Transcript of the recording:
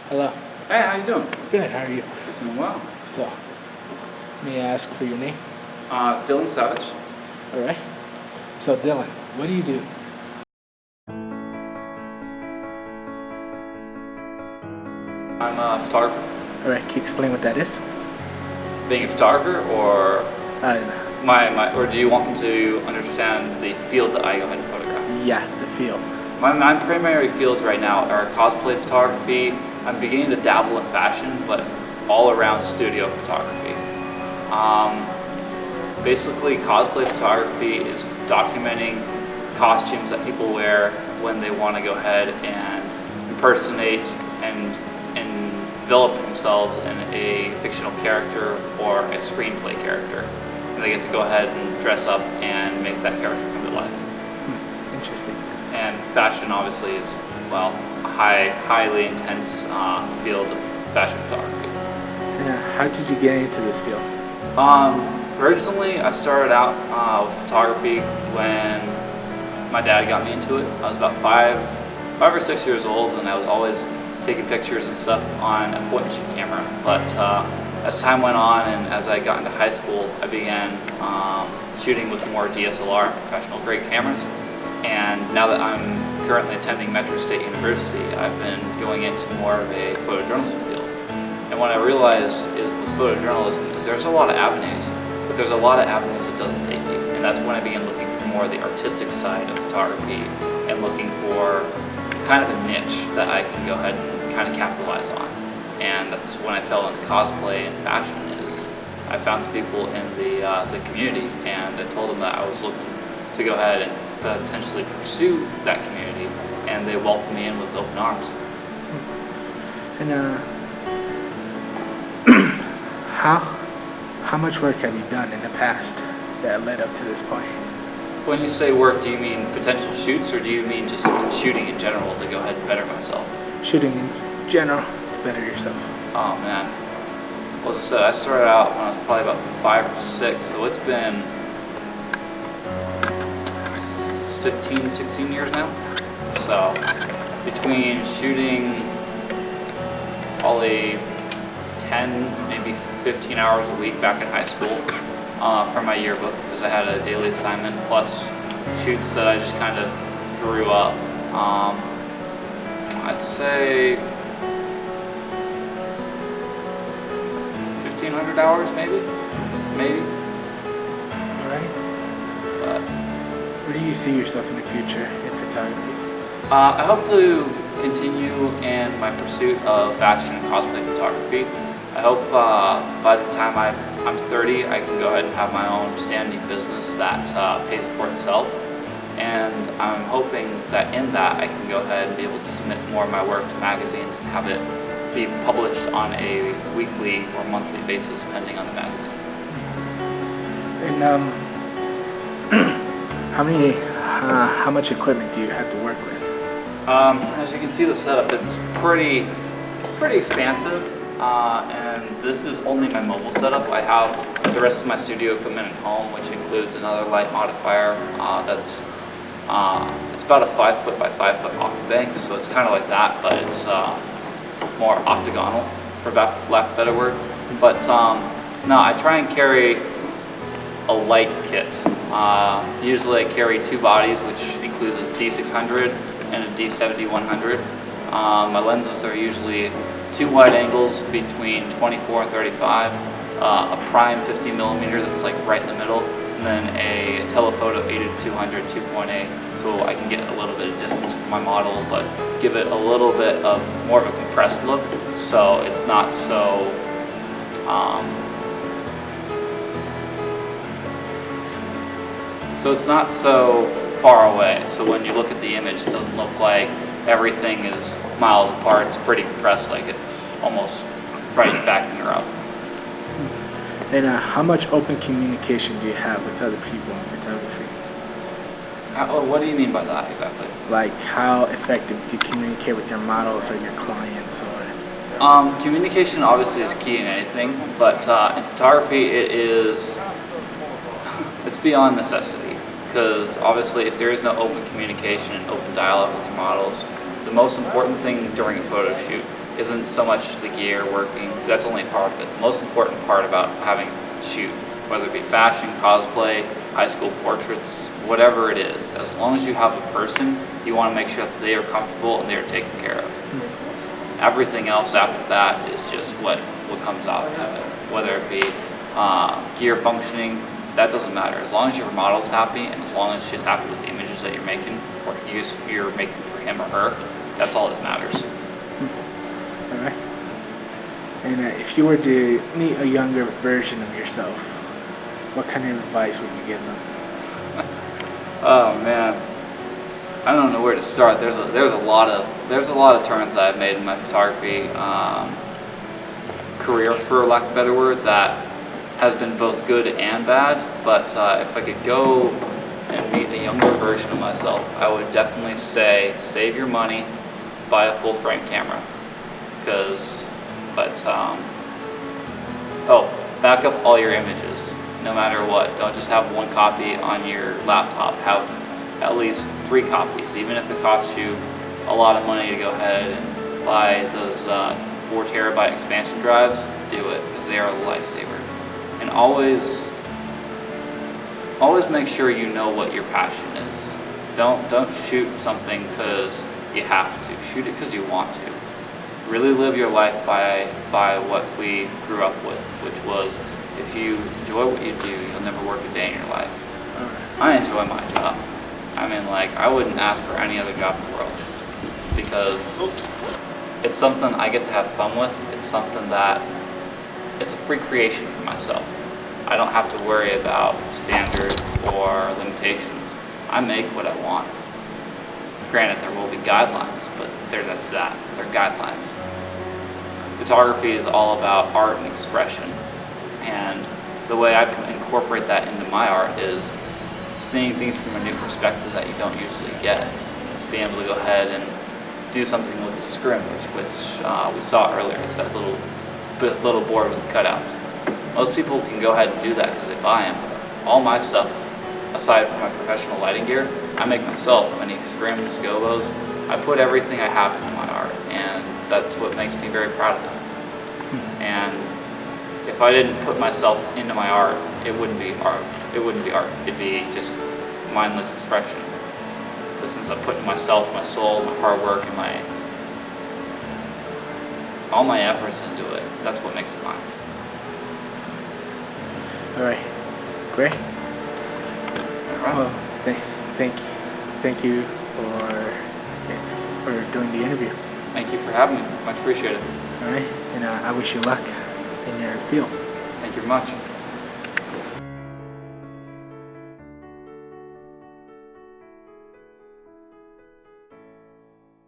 Hello. Hey, how you doing? Good. How are you? Doing well. So, may I ask for your name? Dylan Savage. All right. So, Dylan, what do you do? I'm a photographer. All right. Can you explain what that is? Being a photographer, or Uh, or do you want me to understand the field that I go ahead and photograph? yeah, the field. My primary fields right now are cosplay photography. I'm beginning to dabble in fashion, but all around studio photography. Um, Basically, cosplay photography is documenting costumes that people wear when they want to go ahead and impersonate and envelop themselves in a fictional character or a screenplay character. And they get to go ahead and dress up and make that character come to life. Interesting. And fashion obviously is, well, a highly intense field of fashion photography. And how did you get into this field? Originally, I started out with photography when my dad got me into it. I was about five or 6 years old, and I was always taking pictures and stuff on a point and shoot camera. But as time went on, and as I got into high school, I began shooting with more DSLR and professional grade cameras. And now that I'm currently attending Metro State University, I've been going into more of a photojournalism field. And what I realized is with photojournalism is there's a lot of avenues, but there's a lot of avenues it doesn't take you. And that's when I began looking for more of the artistic side of photography and looking for kind of a niche that I can go ahead and kind of capitalize on. And that's when I fell into cosplay and fashion. Is I found some people in the community, and I told them that I was looking to go ahead and potentially pursue that community, and they welcomed me in with open arms. And how much work have you done in the past that led up to this point? When you say work, do you mean potential shoots, or do you mean just shooting in general to go ahead and better myself? Shooting in general to better yourself. Oh man. Well, as I said, I started out when I was probably about 5 or 6, so it's been 15, 16 years now. So between shooting probably 10, maybe 15 hours a week back in high school for my yearbook, because I had a daily assignment, plus shoots that I just kind of drew up. I'd say 1,500 hours, maybe. All right. But Where do you see yourself in the future in photography? I hope to continue in my pursuit of fashion and cosplay photography. I hope by the time I'm 30, I can go ahead and have my own standing business that pays for itself. And I'm hoping that in that I can go ahead and be able to submit more of my work to magazines and have it be published on a weekly or monthly basis, depending on the magazine. And how much equipment do you have to work with? As you can see, the setup, it's pretty expansive, and this is only my mobile setup. I have the rest of my studio equipment at home, which includes another light modifier that's it's about a 5 foot by 5 foot Octabank, so it's kind of like that, but it's more octagonal, for lack of a better word. But no, I try and carry a light kit. Usually I carry 2 bodies, which includes a D600 and a D70-100. My lenses are usually 2 wide angles between 24 and 35, a prime 50mm that's like right in the middle, and then a telephoto 80-200 2.8, so I can get a little bit of distance from my model, but give it a little bit of more of a compressed look, so it's not so it's not so far away. So when you look at the image, it doesn't look like everything is miles apart. It's pretty compressed, like it's almost right backing her up. And how much open communication do you have with other people in photography? What do you mean by that exactly? Like how effective do you communicate with your models or your clients, or? Communication obviously is key in anything, but in photography it's beyond necessity, because obviously if there is no open communication and open dialogue with your models, the most important thing during a photo shoot isn't so much the gear working. That's only part of it. The most important part about having a shoot, whether it be fashion, cosplay, high school portraits, whatever it is, as long as you have a person, you want to make sure that they are comfortable and they are taken care of. Everything else after that is just what comes out of it. Whether it be gear functioning, that doesn't matter. As long as your model's happy and as long as she's happy with the images that you're making or you're making for him or her, that's all that matters. All right. And if you were to meet a younger version of yourself, what kind of advice would you give them? Oh man, I don't know where to start. There's a lot of turns that I've made in my photography career, for lack of a better word, that has been both good and bad. But if I could go and meet a younger version of myself, I would definitely say save your money, buy a full frame camera. Back up all your images, no matter what. Don't just have one copy on your laptop. Have at least 3 copies, even if it costs you a lot of money to go ahead and buy those 4 terabyte expansion drives. Do it, because they are a lifesaver. And always make sure you know what your passion is. Don't shoot something because you have to. Shoot it because you want to. Really live your life by what we grew up with, which was, if you enjoy what you do, you'll never work a day in your life. I enjoy my job. I mean, like, I wouldn't ask for any other job in the world, because it's something I get to have fun with. It's something that, it's a free creation for myself. I don't have to worry about standards or limitations. I make what I want. Granted, there will be guidelines, but they're guidelines. Photography is all about art and expression, and the way I incorporate that into my art is seeing things from a new perspective that you don't usually get. Being able to go ahead and do something with a scrim, which we saw earlier. It's that little board with the cutouts. Most people can go ahead and do that because they buy them. But all my stuff, aside from my professional lighting gear, I make myself. Any scrims, gobos, I put everything I have into my art, and that's what makes me very proud of it. And if I didn't put myself into my art, it wouldn't be art. It wouldn't be art. It'd be just mindless expression. But since I'm putting myself, my soul, my hard work, and all my efforts into it, that's what makes it mine. All right, great. All right. Well, thank you for doing the interview. Thank you for having me. Much appreciated. All right, and I wish you luck in your field. Thank you very much.